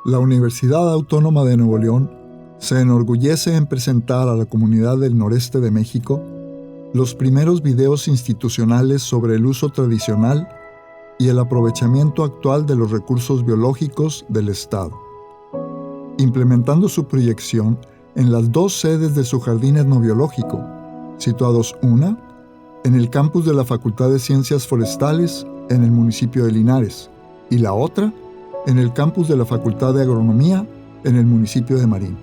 La Universidad Autónoma de Nuevo León se enorgullece en presentar a la comunidad del noreste de México los primeros videos institucionales sobre el uso tradicional y el aprovechamiento actual de los recursos biológicos del Estado, implementando su proyección en las dos sedes de su jardín etnobiológico, situados una en el campus de la Facultad de Ciencias Forestales en el municipio de Linares y la otra en el campus de la Facultad de Agronomía en el municipio de Marín.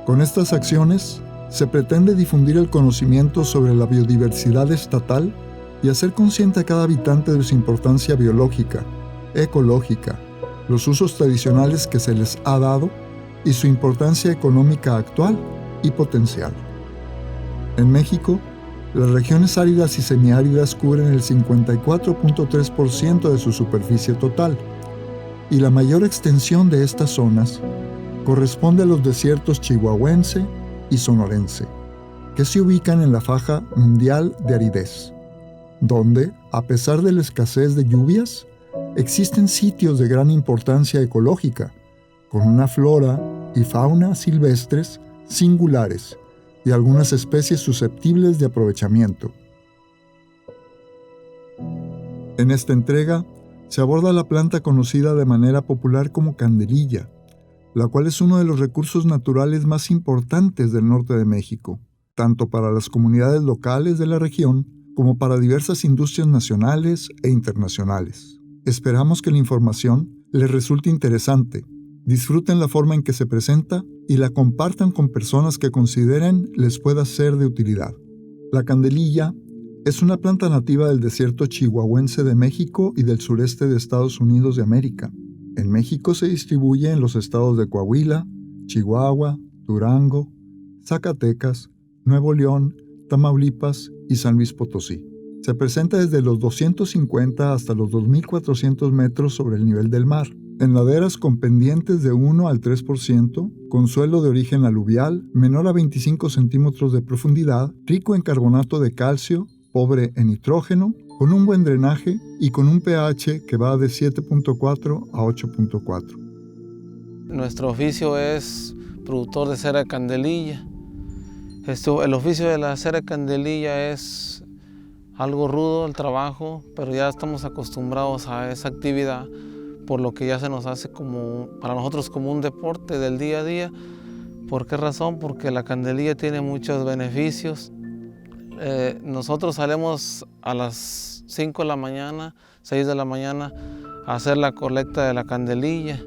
Con estas acciones se pretende difundir el conocimiento sobre la biodiversidad estatal y hacer consciente a cada habitante de su importancia biológica, ecológica, los usos tradicionales que se les ha dado y su importancia económica actual y potencial. En México, las regiones áridas y semiáridas cubren el 54.3% de su superficie total, y la mayor extensión de estas zonas corresponde a los desiertos chihuahuense y sonorense, que se ubican en la faja mundial de aridez, donde, a pesar de la escasez de lluvias, existen sitios de gran importancia ecológica, con una flora y fauna silvestres singulares y algunas especies susceptibles de aprovechamiento. En esta entrega se aborda la planta conocida de manera popular como candelilla, la cual es uno de los recursos naturales más importantes del norte de México, tanto para las comunidades locales de la región como para diversas industrias nacionales e internacionales. Esperamos que la información les resulte interesante, disfruten la forma en que se presenta y la compartan con personas que consideren les pueda ser de utilidad. La candelilla es una planta nativa del desierto chihuahuense de México y del sureste de Estados Unidos de América. En México se distribuye en los estados de Coahuila, Chihuahua, Durango, Zacatecas, Nuevo León, Tamaulipas y San Luis Potosí. Se presenta desde los 250 hasta los 2.400 metros sobre el nivel del mar, en laderas con pendientes de 1 al 3%, con suelo de origen aluvial menor a 25 centímetros de profundidad, rico en carbonato de calcio, pobre en nitrógeno, con un buen drenaje y con un pH que va de 7.4 a 8.4. Nuestro oficio es productor de cera de candelilla. El oficio de la cera de candelilla es algo rudo el trabajo, pero ya estamos acostumbrados a esa actividad, por lo que ya se nos hace para nosotros como un deporte del día a día. ¿Por qué razón? Porque la candelilla tiene muchos beneficios. Nosotros salimos a las 5 de la mañana, 6 de la mañana a hacer la colecta de la candelilla.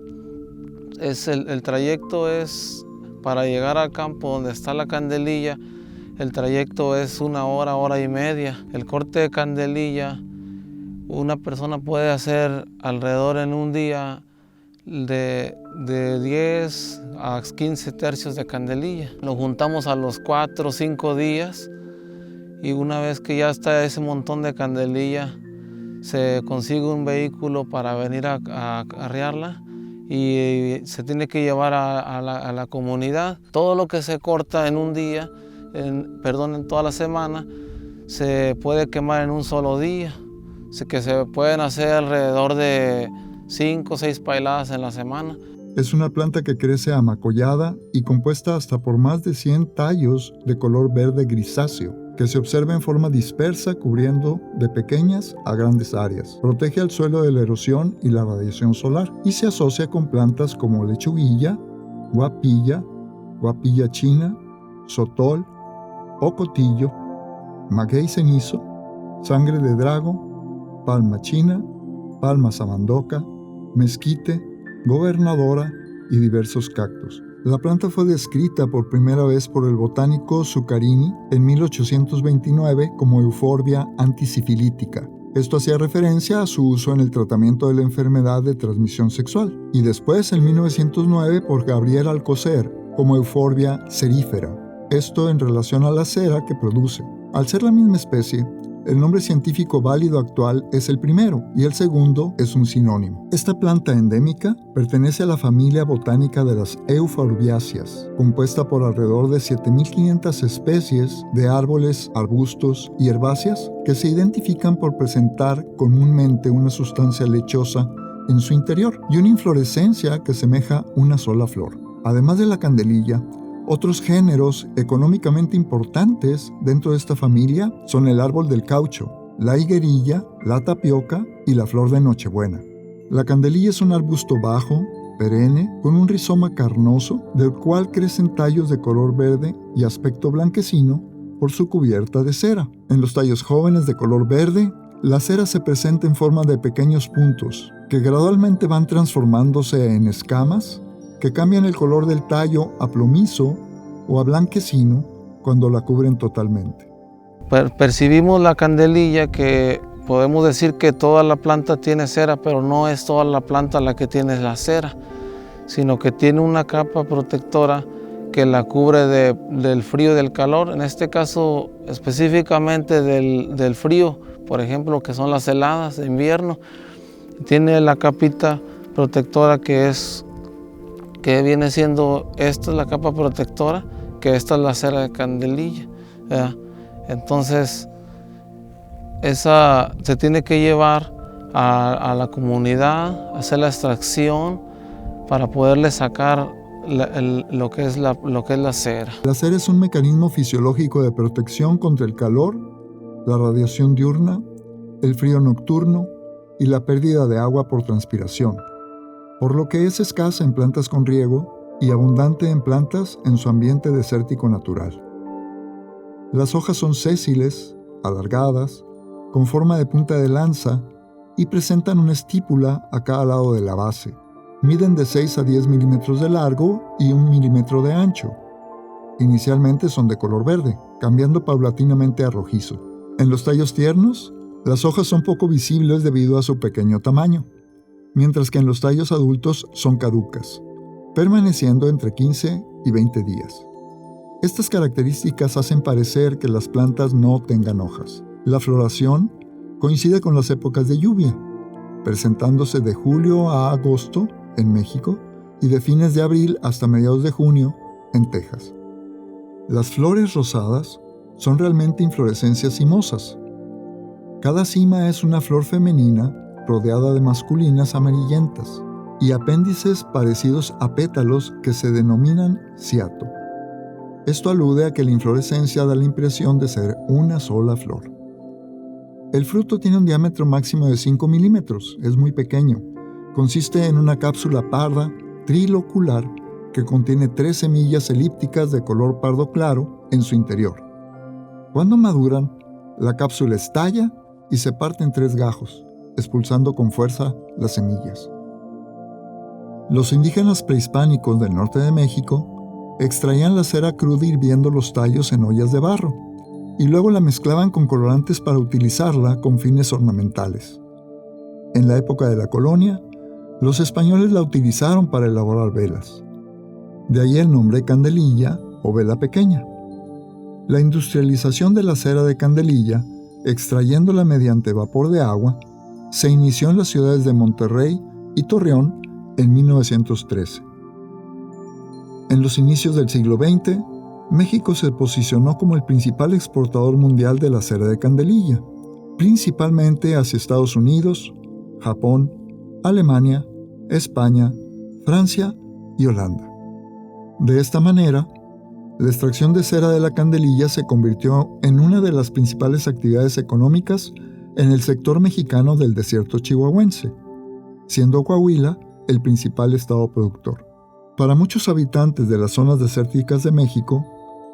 El trayecto es para llegar al campo donde está la candelilla. El trayecto es 1 hora, hora y media. El corte de candelilla, una persona puede hacer alrededor en un día de 10 a 15 tercios de candelilla. Lo juntamos a los 4 o 5 días y una vez que ya está ese montón de candelilla, se consigue un vehículo para venir a arriarla y se tiene que llevar a la comunidad. Todo lo que se corta en un día, en toda la semana, se puede quemar en un solo día. Que se pueden hacer alrededor de 5 o 6 pailadas en la semana. Es una planta que crece amacollada y compuesta hasta por más de 100 tallos de color verde grisáceo, que se observa en forma dispersa cubriendo de pequeñas a grandes áreas. Protege al suelo de la erosión y la radiación solar y se asocia con plantas como lechuguilla, guapilla china, sotol, ocotillo, maguey cenizo, sangre de drago, palma china, palma samandoca, mezquite, gobernadora y diversos cactus. La planta fue descrita por primera vez por el botánico Zuccarini en 1829 como Euphorbia antisifilítica. Esto hacía referencia a su uso en el tratamiento de la enfermedad de transmisión sexual, y después en 1909 por Gabriel Alcocer como Euphorbia cerífera, esto en relación a la cera que produce. Al ser la misma especie, el nombre científico válido actual es el primero y el segundo es un sinónimo. Esta planta endémica pertenece a la familia botánica de las euforbiáceas, compuesta por alrededor de 7.500 especies de árboles, arbustos y herbáceas que se identifican por presentar comúnmente una sustancia lechosa en su interior y una inflorescencia que semeja una sola flor. Además de la candelilla, otros géneros económicamente importantes dentro de esta familia son el árbol del caucho, la higuerilla, la tapioca y la flor de Nochebuena. La candelilla es un arbusto bajo, perenne, con un rizoma carnoso, del cual crecen tallos de color verde y aspecto blanquecino por su cubierta de cera. En los tallos jóvenes de color verde, la cera se presenta en forma de pequeños puntos, que gradualmente van transformándose en escamas, que cambian el color del tallo a plomizo o a blanquecino cuando la cubren totalmente. Percibimos la candelilla que podemos decir que toda la planta tiene cera, pero no es toda la planta la que tiene la cera, sino que tiene una capa protectora que la cubre del frío y del calor, en este caso específicamente del frío, por ejemplo, que son las heladas de invierno. Tiene la capita protectora que viene siendo, esta es la capa protectora, que esta es la cera de candelilla, ¿verdad? Entonces, esa se tiene que llevar a la comunidad, hacer la extracción para poderle sacar lo que es la cera. La cera es un mecanismo fisiológico de protección contra el calor, la radiación diurna, el frío nocturno y la pérdida de agua por transpiración, por lo que es escasa en plantas con riego y abundante en plantas en su ambiente desértico natural. Las hojas son sésiles, alargadas, con forma de punta de lanza y presentan una estípula a cada lado de la base. Miden de 6 a 10 milímetros de largo y 1 milímetro de ancho. Inicialmente son de color verde, cambiando paulatinamente a rojizo. En los tallos tiernos, las hojas son poco visibles debido a su pequeño tamaño, mientras que en los tallos adultos son caducas, permaneciendo entre 15 y 20 días. Estas características hacen parecer que las plantas no tengan hojas. La floración coincide con las épocas de lluvia, presentándose de julio a agosto en México y de fines de abril hasta mediados de junio en Texas. Las flores rosadas son realmente inflorescencias cimosas. Cada cima es una flor femenina rodeada de masculinas amarillentas y apéndices parecidos a pétalos que se denominan ciato. Esto alude a que la inflorescencia da la impresión de ser una sola flor. El fruto tiene un diámetro máximo de 5 milímetros, es muy pequeño. Consiste en una cápsula parda, trilocular, que contiene 3 semillas elípticas de color pardo claro en su interior. Cuando maduran, la cápsula estalla y se parte en 3 gajos, expulsando con fuerza las semillas. Los indígenas prehispánicos del norte de México extraían la cera cruda hirviendo los tallos en ollas de barro y luego la mezclaban con colorantes para utilizarla con fines ornamentales. En la época de la colonia, los españoles la utilizaron para elaborar velas. De ahí el nombre candelilla o vela pequeña. La industrialización de la cera de candelilla, extrayéndola mediante vapor de agua, se inició en las ciudades de Monterrey y Torreón en 1913. En los inicios del siglo XX, México se posicionó como el principal exportador mundial de la cera de candelilla, principalmente hacia Estados Unidos, Japón, Alemania, España, Francia y Holanda. De esta manera, la extracción de cera de la candelilla se convirtió en una de las principales actividades económicas en el sector mexicano del desierto chihuahuense, siendo Coahuila el principal estado productor. Para muchos habitantes de las zonas desérticas de México,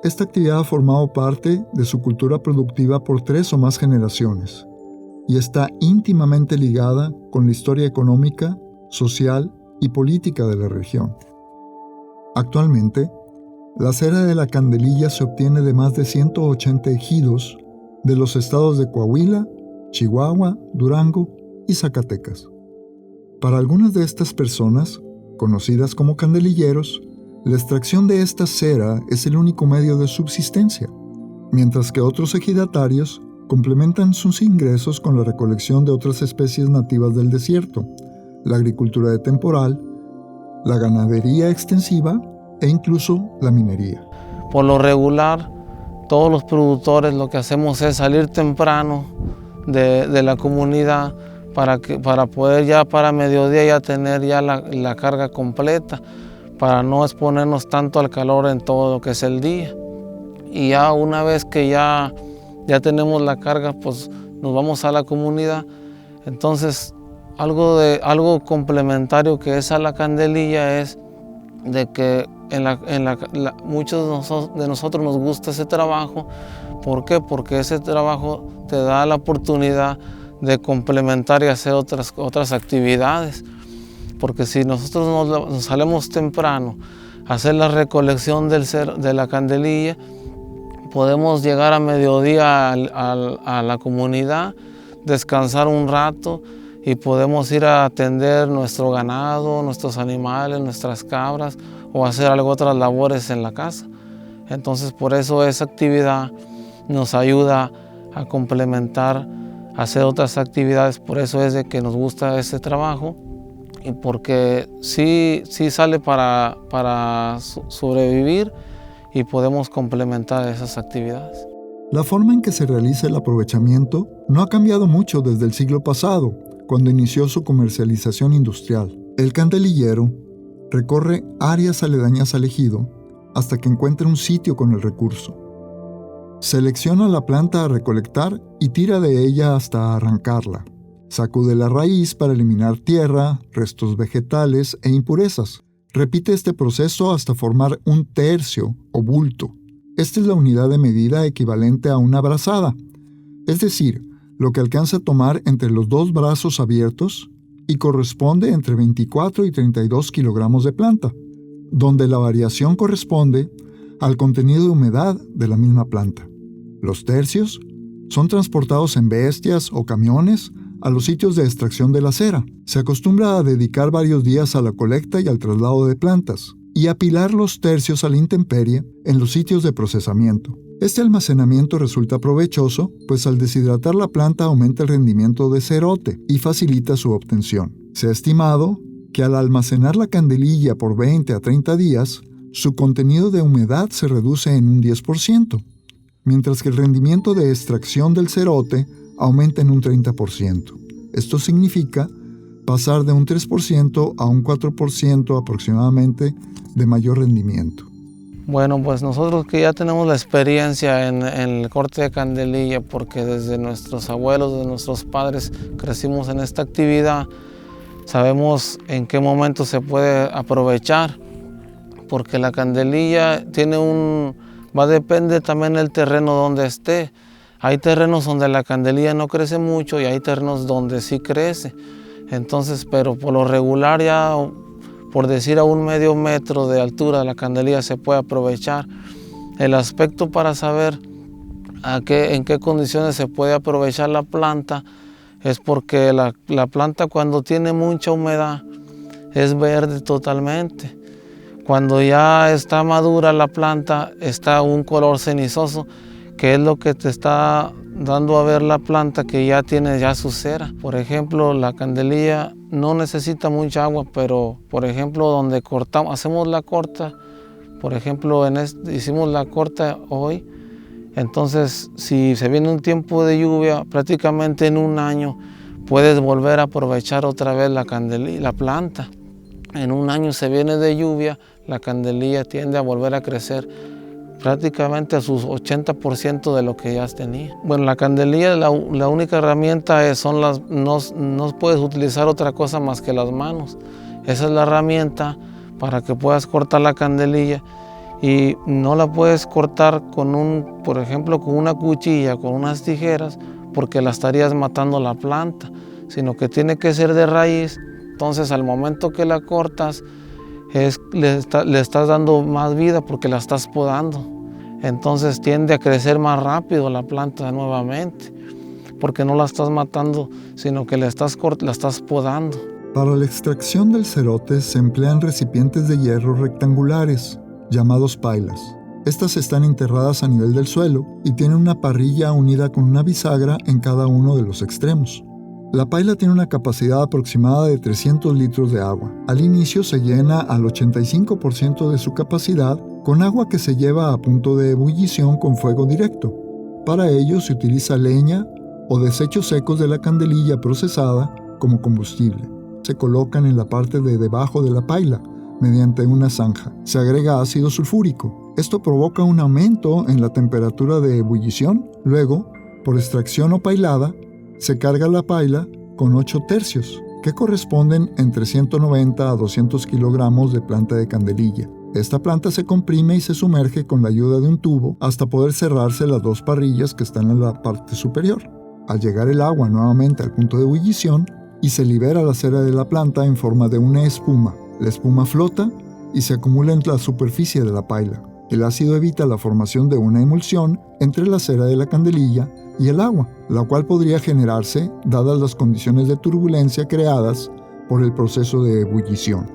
esta actividad ha formado parte de su cultura productiva por 3 o más generaciones y está íntimamente ligada con la historia económica, social y política de la región. Actualmente, la cera de la candelilla se obtiene de más de 180 ejidos de los estados de Coahuila, Chihuahua, Durango y Zacatecas. Para algunas de estas personas, conocidas como candelilleros, la extracción de esta cera es el único medio de subsistencia, mientras que otros ejidatarios complementan sus ingresos con la recolección de otras especies nativas del desierto, la agricultura de temporal, la ganadería extensiva e incluso la minería. Por lo regular, todos los productores lo que hacemos es salir temprano de la comunidad para poder ya para mediodía ya tener ya la carga completa, para no exponernos tanto al calor en todo lo que es el día. Y ya una vez que ya tenemos la carga, pues nos vamos a la comunidad. Entonces algo complementario que es a la candelilla es de que muchos de nosotros nos gusta ese trabajo. ¿Por qué? Porque ese trabajo te da la oportunidad de complementar y hacer otras actividades. Porque si nosotros nos salimos temprano a hacer la recolección de la candelilla, podemos llegar a mediodía a la comunidad, descansar un rato y podemos ir a atender nuestro ganado, nuestros animales, nuestras cabras o hacer otras labores en la casa. Entonces por eso esa actividad nos ayuda a complementar, a hacer otras actividades. Por eso es de que nos gusta ese trabajo y porque sí sale para sobrevivir y podemos complementar esas actividades. La forma en que se realiza el aprovechamiento no ha cambiado mucho desde el siglo pasado, cuando inició su comercialización industrial. El candelillero recorre áreas aledañas al ejido hasta que encuentre un sitio con el recurso. Selecciona la planta a recolectar y tira de ella hasta arrancarla. Sacude la raíz para eliminar tierra, restos vegetales e impurezas. Repite este proceso hasta formar un tercio o bulto. Esta es la unidad de medida equivalente a una brazada, es decir, lo que alcanza a tomar entre los dos brazos abiertos y corresponde entre 24 y 32 kilogramos de planta, donde la variación corresponde al contenido de humedad de la misma planta. Los tercios son transportados en bestias o camiones a los sitios de extracción de la cera. Se acostumbra a dedicar varios días a la colecta y al traslado de plantas, y apilar los tercios a la intemperie en los sitios de procesamiento. Este almacenamiento resulta provechoso, pues al deshidratar la planta aumenta el rendimiento de cerote y facilita su obtención. Se ha estimado que al almacenar la candelilla por 20 a 30 días, su contenido de humedad se reduce en un 10%, mientras que el rendimiento de extracción del cerote aumenta en un 30%. Esto significa pasar de un 3% a un 4% aproximadamente de mayor rendimiento. Bueno, pues nosotros que ya tenemos la experiencia en el corte de candelilla, porque desde nuestros abuelos, de nuestros padres, crecimos en esta actividad, sabemos en qué momento se puede aprovechar, porque la candelilla depende también del terreno donde esté. Hay terrenos donde la candelilla no crece mucho y hay terrenos donde sí crece. Entonces, pero por lo regular ya, por decir a un medio metro de altura, la candelilla se puede aprovechar. El aspecto para saber en qué condiciones se puede aprovechar la planta es porque la planta cuando tiene mucha humedad es verde totalmente. Cuando ya está madura la planta está un color cenizoso, que es lo que te está dando a ver la planta que ya tiene su cera. Por ejemplo, la candelilla no necesita mucha agua, pero por ejemplo donde hacemos la corta, por ejemplo hicimos la corta hoy, entonces si se viene un tiempo de lluvia, prácticamente en un año puedes volver a aprovechar otra vez la planta. En un año se viene de lluvia, la candelilla tiende a volver a crecer prácticamente a sus 80% de lo que ya tenía. Bueno, la candelilla, la única herramienta no puedes utilizar otra cosa más que las manos. Esa es la herramienta para que puedas cortar la candelilla y no la puedes cortar por ejemplo, con una cuchilla, con unas tijeras, porque la estarías matando la planta, sino que tiene que ser de raíz. Entonces, al momento que la cortas, le estás dando más vida porque la estás podando. Entonces tiende a crecer más rápido la planta nuevamente, porque no la estás matando, sino que la estás podando. Para la extracción del cerote se emplean recipientes de hierro rectangulares, llamados pailas. Estas están enterradas a nivel del suelo y tienen una parrilla unida con una bisagra en cada uno de los extremos. La paila tiene una capacidad aproximada de 300 litros de agua. Al inicio se llena al 85% de su capacidad con agua que se lleva a punto de ebullición con fuego directo. Para ello se utiliza leña o desechos secos de la candelilla procesada como combustible. Se colocan en la parte de debajo de la paila, mediante una zanja. Se agrega ácido sulfúrico. Esto provoca un aumento en la temperatura de ebullición. Luego, por extracción o pailada, se carga la paila con 8 tercios, que corresponden entre 190 a 200 kilogramos de planta de candelilla. Esta planta se comprime y se sumerge con la ayuda de un tubo hasta poder cerrarse las 2 parrillas que están en la parte superior. Al llegar el agua nuevamente al punto de ebullición y se libera la cera de la planta en forma de una espuma. La espuma flota y se acumula en la superficie de la paila. El ácido evita la formación de una emulsión entre la cera de la candelilla y el agua, la cual podría generarse dadas las condiciones de turbulencia creadas por el proceso de ebullición.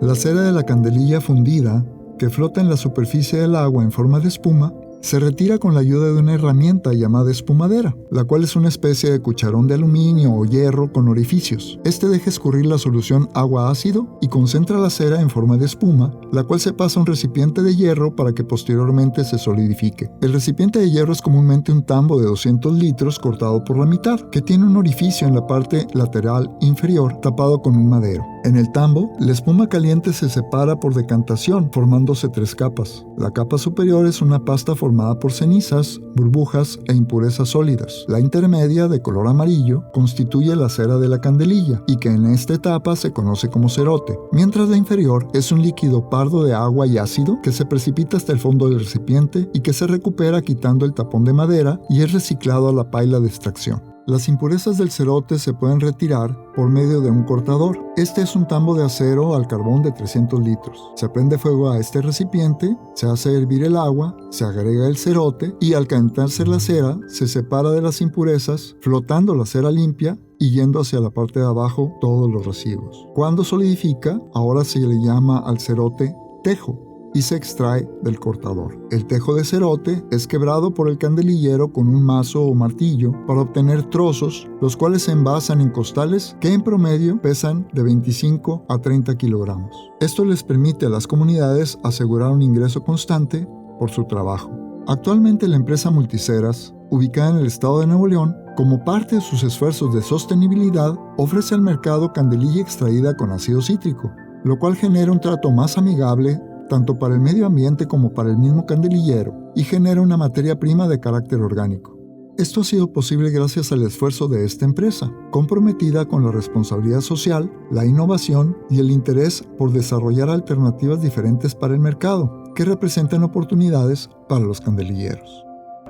La cera de la candelilla fundida, que flota en la superficie del agua en forma de espuma, se retira con la ayuda de una herramienta llamada espumadera, la cual es una especie de cucharón de aluminio o hierro con orificios. Este deja escurrir la solución agua-ácido y concentra la cera en forma de espuma, la cual se pasa a un recipiente de hierro para que posteriormente se solidifique. El recipiente de hierro es comúnmente un tambo de 200 litros cortado por la mitad, que tiene un orificio en la parte lateral inferior tapado con un madero. En el tambo, la espuma caliente se separa por decantación, formándose 3 capas. La capa superior es una pasta formada por cenizas, burbujas e impurezas sólidas. La intermedia, de color amarillo, constituye la cera de la candelilla y que en esta etapa se conoce como cerote, mientras la inferior es un líquido pardo de agua y ácido que se precipita hasta el fondo del recipiente y que se recupera quitando el tapón de madera y es reciclado a la paila de extracción. Las impurezas del cerote se pueden retirar por medio de un cortador. Este es un tambo de acero al carbón de 300 litros. Se prende fuego a este recipiente, se hace hervir el agua, se agrega el cerote y al calentarse la cera se separa de las impurezas, flotando la cera limpia y yendo hacia la parte de abajo todos los residuos. Cuando solidifica, ahora se le llama al cerote tejo y se extrae del cortador. El tejo de cerote es quebrado por el candelillero con un mazo o martillo para obtener trozos, los cuales se envasan en costales que en promedio pesan de 25 a 30 kilogramos. Esto les permite a las comunidades asegurar un ingreso constante por su trabajo. Actualmente la empresa Multiceras, ubicada en el estado de Nuevo León, como parte de sus esfuerzos de sostenibilidad, ofrece al mercado candelilla extraída con ácido cítrico, lo cual genera un trato más amigable tanto para el medio ambiente como para el mismo candelillero, y genera una materia prima de carácter orgánico. Esto ha sido posible gracias al esfuerzo de esta empresa, comprometida con la responsabilidad social, la innovación y el interés por desarrollar alternativas diferentes para el mercado, que representan oportunidades para los candelilleros.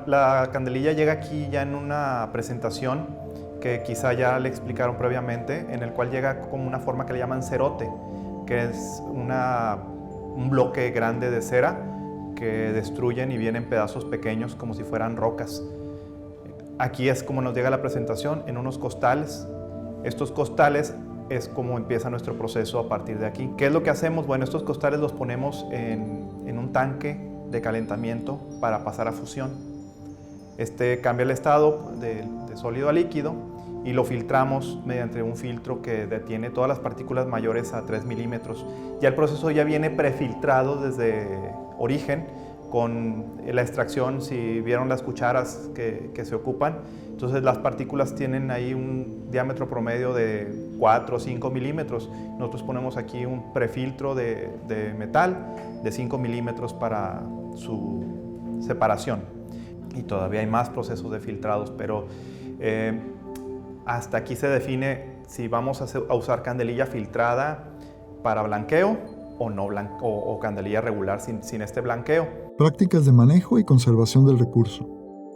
La candelilla llega aquí ya en una presentación que quizá ya le explicaron previamente, en el cual llega como una forma que le llaman cerote, que es un bloque grande de cera que destruyen y vienen pedazos pequeños como si fueran rocas. Aquí es como nos llega la presentación, en unos costales. Estos costales es como empieza nuestro proceso a partir de aquí. ¿Qué es lo que hacemos? Bueno, estos costales los ponemos en un tanque de calentamiento para pasar a fusión. Este cambia el estado de sólido a líquido y lo filtramos mediante un filtro que detiene todas las partículas mayores a 3 milímetros. Ya el proceso ya viene prefiltrado desde origen con la extracción. Si vieron las cucharas que se ocupan, entonces las partículas tienen ahí un diámetro promedio de 4 o 5 milímetros. Nosotros ponemos aquí un prefiltro de metal de 5 milímetros para su separación. Y todavía hay más procesos de filtrados, pero hasta aquí se define si vamos a usar candelilla filtrada para blanqueo o no o candelilla regular sin este blanqueo. Prácticas de manejo y conservación del recurso.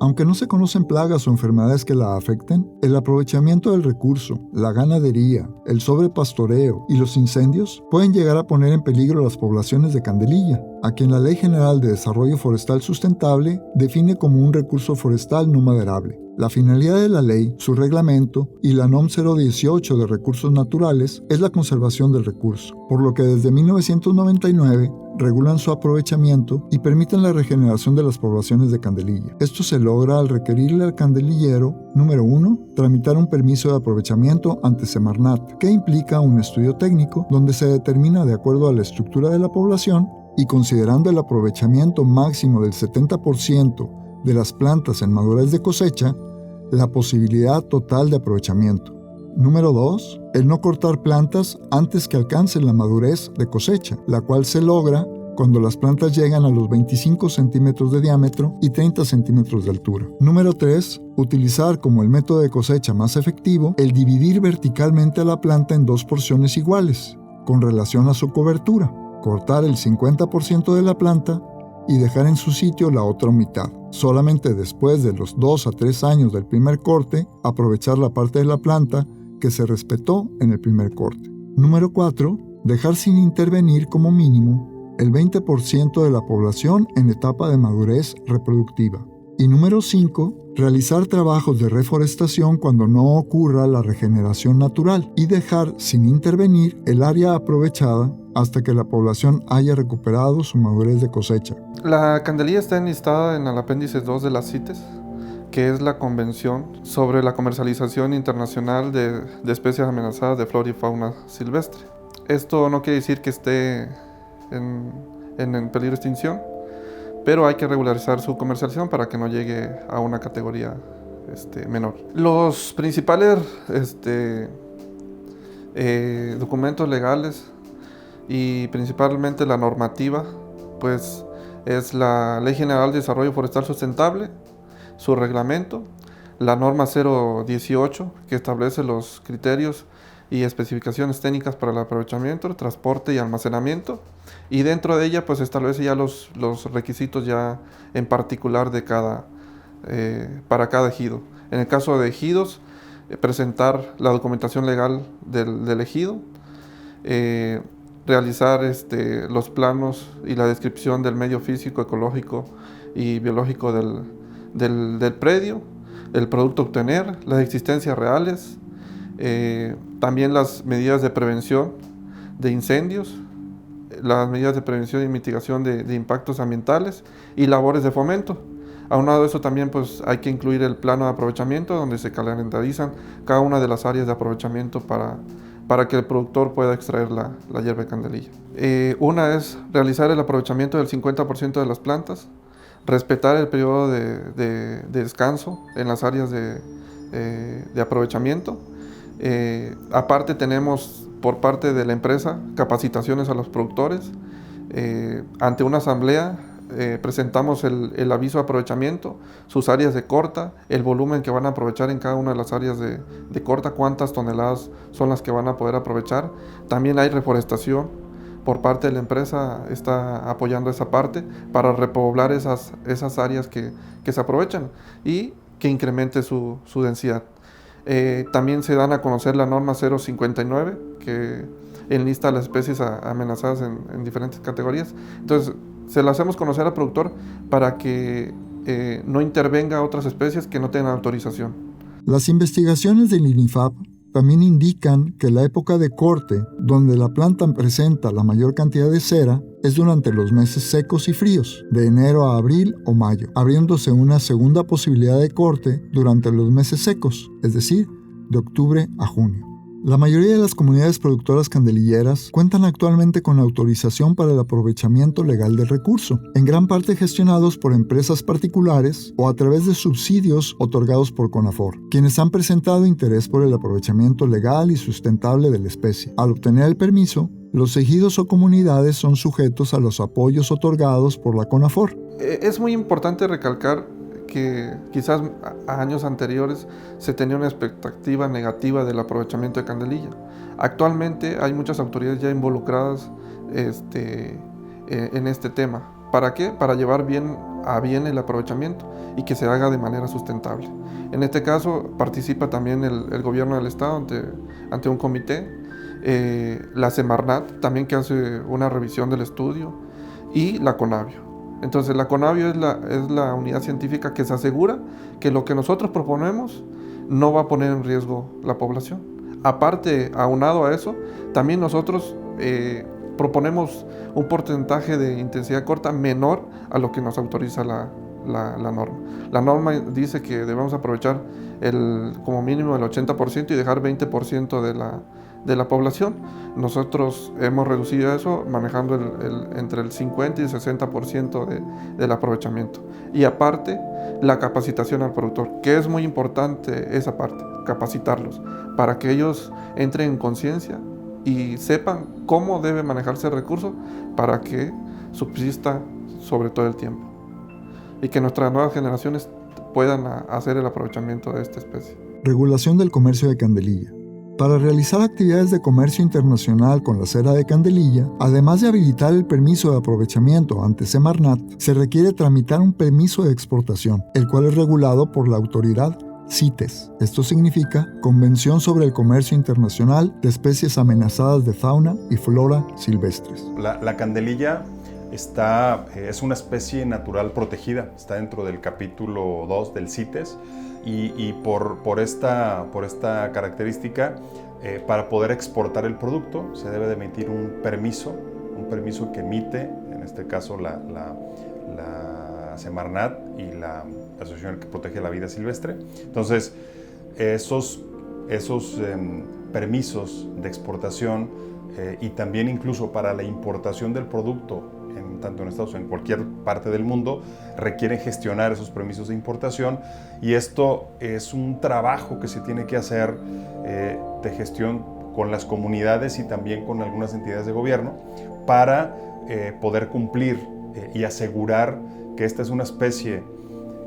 Aunque no se conocen plagas o enfermedades que la afecten, el aprovechamiento del recurso, la ganadería, el sobrepastoreo y los incendios pueden llegar a poner en peligro las poblaciones de candelilla, a quien la Ley General de Desarrollo Forestal Sustentable define como un recurso forestal no maderable. La finalidad de la ley, su reglamento y la NOM 018 de recursos naturales es la conservación del recurso, por lo que desde 1999 regulan su aprovechamiento y permiten la regeneración de las poblaciones de candelilla. Esto se logra al requerirle al candelillero, número 1, tramitar un permiso de aprovechamiento ante Semarnat, que implica un estudio técnico donde se determina de acuerdo a la estructura de la población y considerando el aprovechamiento máximo del 70% de las plantas en madurez de cosecha, la posibilidad total de aprovechamiento. Número 2. El no cortar plantas antes que alcancen la madurez de cosecha, la cual se logra cuando las plantas llegan a los 25 centímetros de diámetro y 30 centímetros de altura. Número 3. Utilizar como el método de cosecha más efectivo el dividir verticalmente a la planta en 2 porciones iguales, con relación a su cobertura. Cortar el 50% de la planta y dejar en su sitio la otra mitad. Solamente después de los 2 a 3 años del primer corte, aprovechar la parte de la planta que se respetó en el primer corte. Número 4. Dejar sin intervenir como mínimo el 20% de la población en etapa de madurez reproductiva. Y número 5. Realizar trabajos de reforestación cuando no ocurra la regeneración natural y dejar sin intervenir el área aprovechada hasta que la población haya recuperado su madurez de cosecha. La candelilla está enlistada en el apéndice 2 de la CITES, que es la Convención sobre la Comercialización Internacional de Especies Amenazadas de Flora y Fauna Silvestre. Esto no quiere decir que esté en peligro de extinción, pero hay que regularizar su comercialización para que no llegue a una categoría menor. Los principales documentos legales y principalmente la normativa, pues es la Ley General de Desarrollo Forestal Sustentable, su reglamento, la norma 018 que establece los criterios y especificaciones técnicas para el aprovechamiento, transporte y almacenamiento, y dentro de ella pues establece ya los requisitos ya en particular de para cada ejido. En el caso de ejidos, presentar la documentación legal del ejido, realizar los planos y la descripción del medio físico, ecológico y biológico del predio, el producto a obtener, las existencias reales, también las medidas de prevención de incendios, las medidas de prevención y mitigación de impactos ambientales y labores de fomento. Aunado a eso también pues hay que incluir el plano de aprovechamiento donde se calendarizan cada una de las áreas de aprovechamiento para que el productor pueda extraer la hierba de candelilla. Una es realizar el aprovechamiento del 50% de las plantas, respetar el periodo de descanso en las áreas de aprovechamiento. Aparte tenemos por parte de la empresa capacitaciones a los productores. Ante una asamblea presentamos el aviso de aprovechamiento, sus áreas de corta, el volumen que van a aprovechar en cada una de las áreas de corta, cuántas toneladas son las que van a poder aprovechar. También hay reforestación por parte de la empresa, está apoyando esa parte para repoblar esas áreas que se aprovechan y que incremente su densidad. También se dan a conocer la norma 059 que enlista las especies amenazadas en diferentes categorías. Entonces se las hacemos conocer al productor para que no intervenga otras especies que no tengan autorización. Las investigaciones del INIFAP también indican que la época de corte, donde la planta presenta la mayor cantidad de cera, es durante los meses secos y fríos, de enero a abril o mayo, abriéndose una segunda posibilidad de corte durante los meses secos, es decir, de octubre a junio. La mayoría de las comunidades productoras candelilleras cuentan actualmente con autorización para el aprovechamiento legal del recurso, en gran parte gestionados por empresas particulares o a través de subsidios otorgados por CONAFOR, quienes han presentado interés por el aprovechamiento legal y sustentable de la especie. Al obtener el permiso, los ejidos o comunidades son sujetos a los apoyos otorgados por la CONAFOR. Es muy importante recalcar que quizás a años anteriores se tenía una expectativa negativa del aprovechamiento de candelilla. Actualmente hay muchas autoridades ya involucradas en este tema. ¿Para qué? Para llevar bien el aprovechamiento y que se haga de manera sustentable. En este caso participa también el gobierno del estado ante un comité, la Semarnat también, que hace una revisión del estudio, y la CONABIO. Entonces la CONABIO es la unidad científica que se asegura que lo que nosotros proponemos no va a poner en riesgo la población. Aparte, aunado a eso, también nosotros proponemos un porcentaje de intensidad corta menor a lo que nos autoriza la norma. La norma dice que debemos aprovechar como mínimo el 80% y dejar 20% de la población. Nosotros hemos reducido eso manejando entre el 50 y el 60% del aprovechamiento. Y aparte, la capacitación al productor, que es muy importante esa parte, capacitarlos, para que ellos entren en conciencia y sepan cómo debe manejarse el recurso para que subsista sobre todo el tiempo. Y que nuestras nuevas generaciones puedan hacer el aprovechamiento de esta especie. Regulación del comercio de candelilla. Para realizar actividades de comercio internacional con la cera de candelilla, además de habilitar el permiso de aprovechamiento ante Semarnat, se requiere tramitar un permiso de exportación, el cual es regulado por la autoridad CITES. Esto significa Convención sobre el Comercio Internacional de Especies Amenazadas de Fauna y Flora Silvestres. La candelilla es una especie natural protegida, está dentro del capítulo 2 del CITES y por esta característica, para poder exportar el producto se debe de emitir un permiso que emite, en este caso la Semarnat y la Asociación que protege la vida silvestre. Entonces, esos permisos de exportación y también incluso para la importación del producto, tanto en Estados Unidos o en cualquier parte del mundo, requieren gestionar esos permisos de importación, y esto es un trabajo que se tiene que hacer de gestión con las comunidades y también con algunas entidades de gobierno para poder cumplir y asegurar que esta es una especie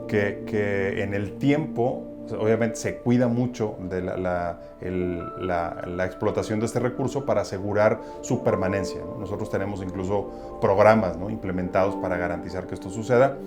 que en el tiempo, obviamente se cuida mucho de la explotación de este recurso para asegurar su permanencia, ¿no? Nosotros tenemos incluso programas, ¿no?, implementados para garantizar que esto suceda,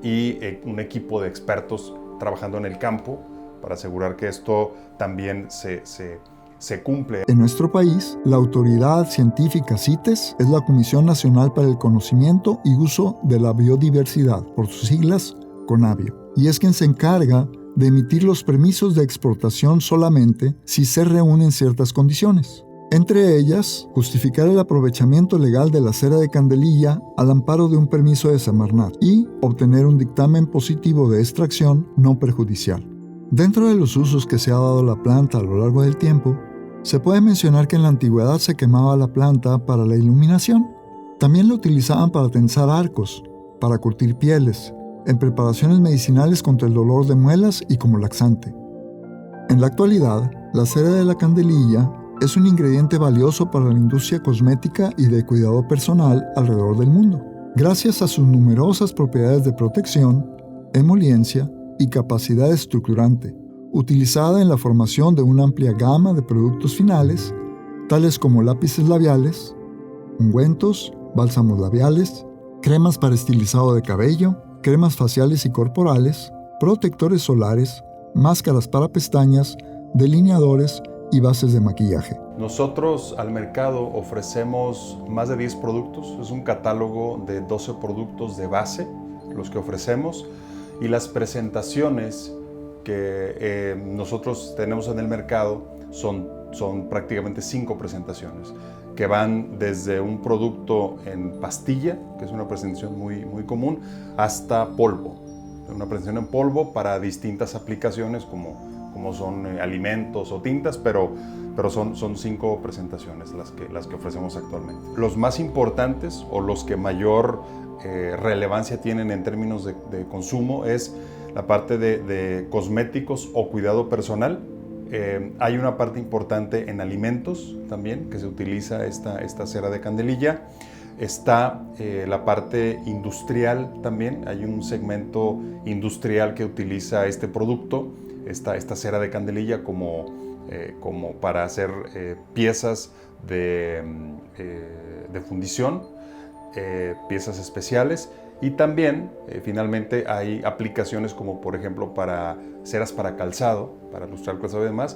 y un equipo de expertos trabajando en el campo para asegurar que esto también se cumple. En nuestro país, la autoridad científica CITES es la Comisión Nacional para el Conocimiento y Uso de la Biodiversidad, por sus siglas CONABIO, y es quien se encarga de emitir los permisos de exportación solamente si se reúnen ciertas condiciones. Entre ellas, justificar el aprovechamiento legal de la cera de candelilla al amparo de un permiso de Semarnat y obtener un dictamen positivo de extracción no perjudicial. Dentro de los usos que se ha dado a la planta a lo largo del tiempo, se puede mencionar que en la antigüedad se quemaba la planta para la iluminación. También la utilizaban para tensar arcos, para curtir pieles, en preparaciones medicinales contra el dolor de muelas y como laxante. En la actualidad, la cera de la candelilla es un ingrediente valioso para la industria cosmética y de cuidado personal alrededor del mundo, gracias a sus numerosas propiedades de protección, emoliencia y capacidad estructurante, utilizada en la formación de una amplia gama de productos finales, tales como lápices labiales, ungüentos, bálsamos labiales, cremas para estilizado de cabello, cremas faciales y corporales, protectores solares, máscaras para pestañas, delineadores y bases de maquillaje. Nosotros al mercado ofrecemos más de 10 productos, es un catálogo de 12 productos de base los que ofrecemos, y las presentaciones que nosotros tenemos en el mercado son prácticamente 5 presentaciones, que van desde un producto en pastilla, que es una presentación muy común, hasta polvo. Una presentación en polvo para distintas aplicaciones como son alimentos o tintas, pero son 5 presentaciones las que ofrecemos actualmente. Los más importantes o los que mayor relevancia tienen en términos de consumo es la parte de cosméticos o cuidado personal. Hay una parte importante en alimentos también, que se utiliza esta cera de candelilla. Está la parte industrial también, hay un segmento industrial que utiliza este producto, esta cera de candelilla como para hacer piezas de fundición, piezas especiales. Y también, finalmente, hay aplicaciones como, por ejemplo, para ceras para calzado, para ilustrar calzado y demás,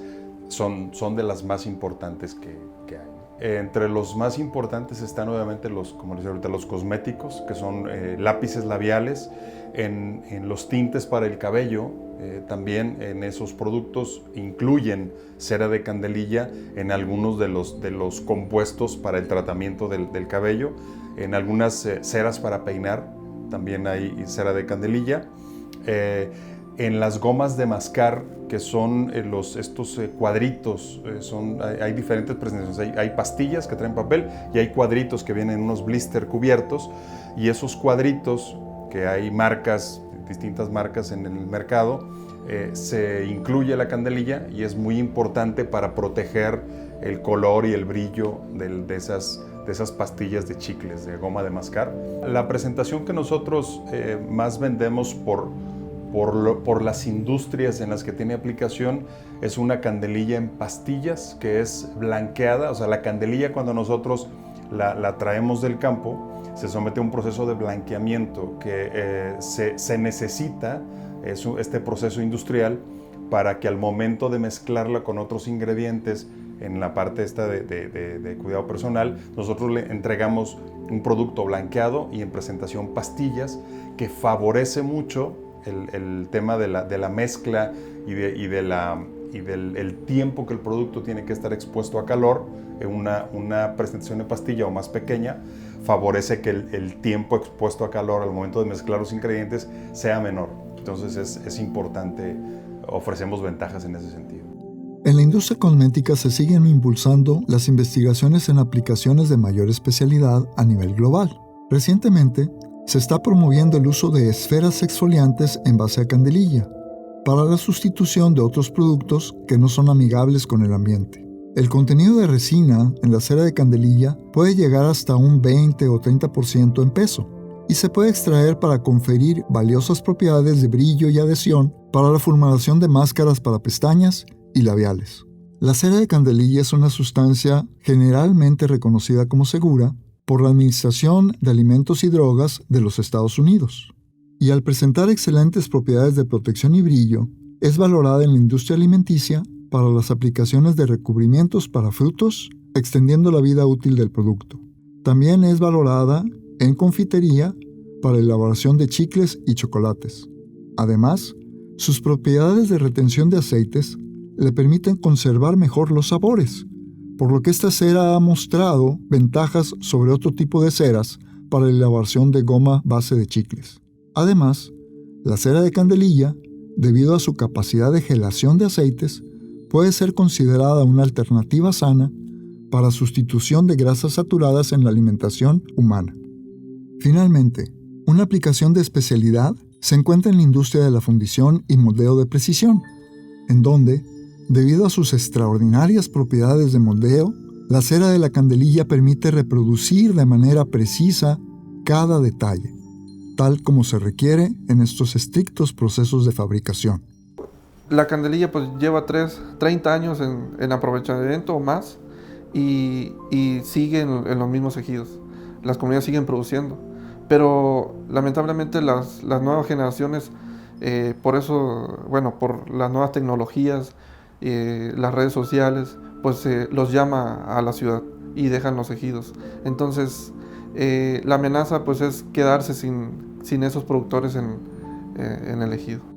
son de las más importantes que hay. Entre los más importantes están, obviamente, como les decía ahorita, los cosméticos, que son lápices labiales, en los tintes para el cabello, también en esos productos incluyen cera de candelilla en algunos de los compuestos para el tratamiento del cabello, en algunas ceras para peinar, también hay cera de candelilla. En las gomas de mascar que son estos cuadritos. Hay diferentes presentaciones. Hay pastillas que traen papel y hay cuadritos que vienen en unos blister cubiertos, y esos cuadritos, que hay marcas, distintas marcas en el mercado, se incluye la candelilla, y es muy importante para proteger el color y el brillo de esas pastillas de chicles, de goma de mascar. La presentación que nosotros más vendemos por las industrias en las que tiene aplicación es una candelilla en pastillas que es blanqueada. O sea, la candelilla, cuando nosotros la traemos del campo, se somete a un proceso de blanqueamiento que se necesita, este proceso industrial, para que al momento de mezclarla con otros ingredientes en la parte esta de cuidado personal, nosotros le entregamos un producto blanqueado y en presentación pastillas, que favorece mucho el tema de la mezcla y del tiempo que el producto tiene que estar expuesto a calor. En una presentación de pastilla o más pequeña favorece que el tiempo expuesto a calor al momento de mezclar los ingredientes sea menor. Entonces es importante, ofrecemos ventajas en ese sentido. En la industria cosmética se siguen impulsando las investigaciones en aplicaciones de mayor especialidad a nivel global. Recientemente, se está promoviendo el uso de esferas exfoliantes en base a candelilla para la sustitución de otros productos que no son amigables con el ambiente. El contenido de resina en la cera de candelilla puede llegar hasta un 20 o 30% en peso y se puede extraer para conferir valiosas propiedades de brillo y adhesión para la formulación de máscaras para pestañas y labiales. La cera de candelilla es una sustancia generalmente reconocida como segura por la Administración de Alimentos y Drogas de los Estados Unidos, y al presentar excelentes propiedades de protección y brillo, es valorada en la industria alimenticia para las aplicaciones de recubrimientos para frutos, extendiendo la vida útil del producto. También es valorada en confitería para la elaboración de chicles y chocolates. Además, sus propiedades de retención de aceites le permiten conservar mejor los sabores, por lo que esta cera ha mostrado ventajas sobre otro tipo de ceras para la elaboración de goma base de chicles. Además, la cera de candelilla, debido a su capacidad de gelación de aceites, puede ser considerada una alternativa sana para sustitución de grasas saturadas en la alimentación humana. Finalmente, una aplicación de especialidad se encuentra en la industria de la fundición y moldeo de precisión, en donde, debido a sus extraordinarias propiedades de moldeo, la cera de la candelilla permite reproducir de manera precisa cada detalle, tal como se requiere en estos estrictos procesos de fabricación. La candelilla pues lleva 30 años en aprovechamiento o más y sigue en los mismos ejidos. Las comunidades siguen produciendo, pero lamentablemente las nuevas generaciones, por las nuevas tecnologías, las redes sociales, pues los llama a la ciudad y dejan los ejidos. Entonces la amenaza pues es quedarse sin esos productores en el ejido.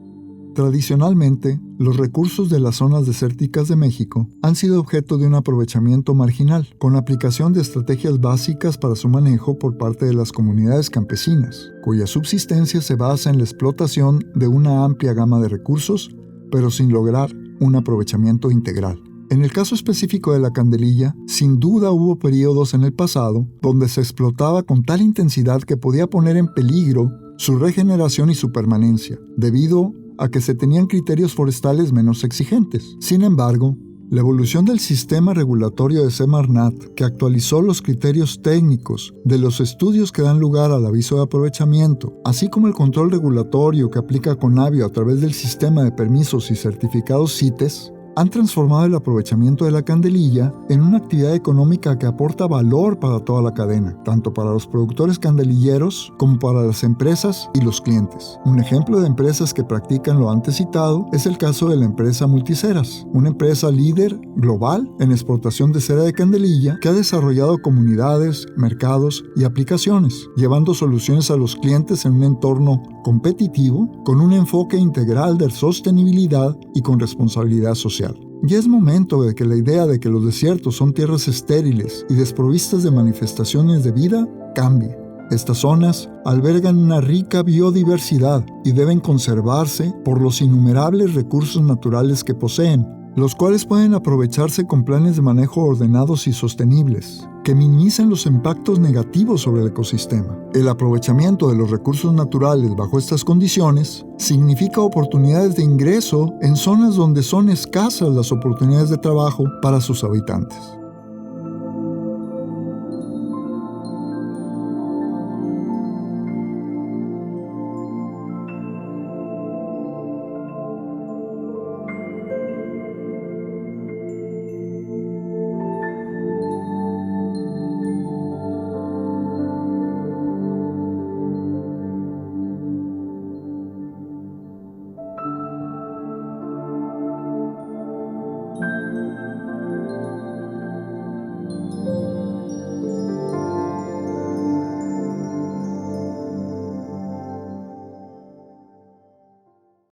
Tradicionalmente, los recursos de las zonas desérticas de México han sido objeto de un aprovechamiento marginal, con aplicación de estrategias básicas para su manejo por parte de las comunidades campesinas, cuya subsistencia se basa en la explotación de una amplia gama de recursos, pero sin lograr un aprovechamiento integral. En el caso específico de la candelilla, sin duda hubo periodos en el pasado donde se explotaba con tal intensidad que podía poner en peligro su regeneración y su permanencia, debido a que se tenían criterios forestales menos exigentes. Sin embargo, la evolución del sistema regulatorio de Semarnat, que actualizó los criterios técnicos de los estudios que dan lugar al aviso de aprovechamiento, así como el control regulatorio que aplica Conavio a través del sistema de permisos y certificados CITES, han transformado el aprovechamiento de la candelilla en una actividad económica que aporta valor para toda la cadena, tanto para los productores candelilleros como para las empresas y los clientes. Un ejemplo de empresas que practican lo antes citado es el caso de la empresa Multiceras, una empresa líder global en exportación de cera de candelilla que ha desarrollado comunidades, mercados y aplicaciones, llevando soluciones a los clientes en un entorno competitivo con un enfoque integral de sostenibilidad y con responsabilidad social. Ya es momento de que la idea de que los desiertos son tierras estériles y desprovistas de manifestaciones de vida cambie. Estas zonas albergan una rica biodiversidad y deben conservarse por los innumerables recursos naturales que poseen, los cuales pueden aprovecharse con planes de manejo ordenados y sostenibles, que minimicen los impactos negativos sobre el ecosistema. El aprovechamiento de los recursos naturales bajo estas condiciones significa oportunidades de ingreso en zonas donde son escasas las oportunidades de trabajo para sus habitantes.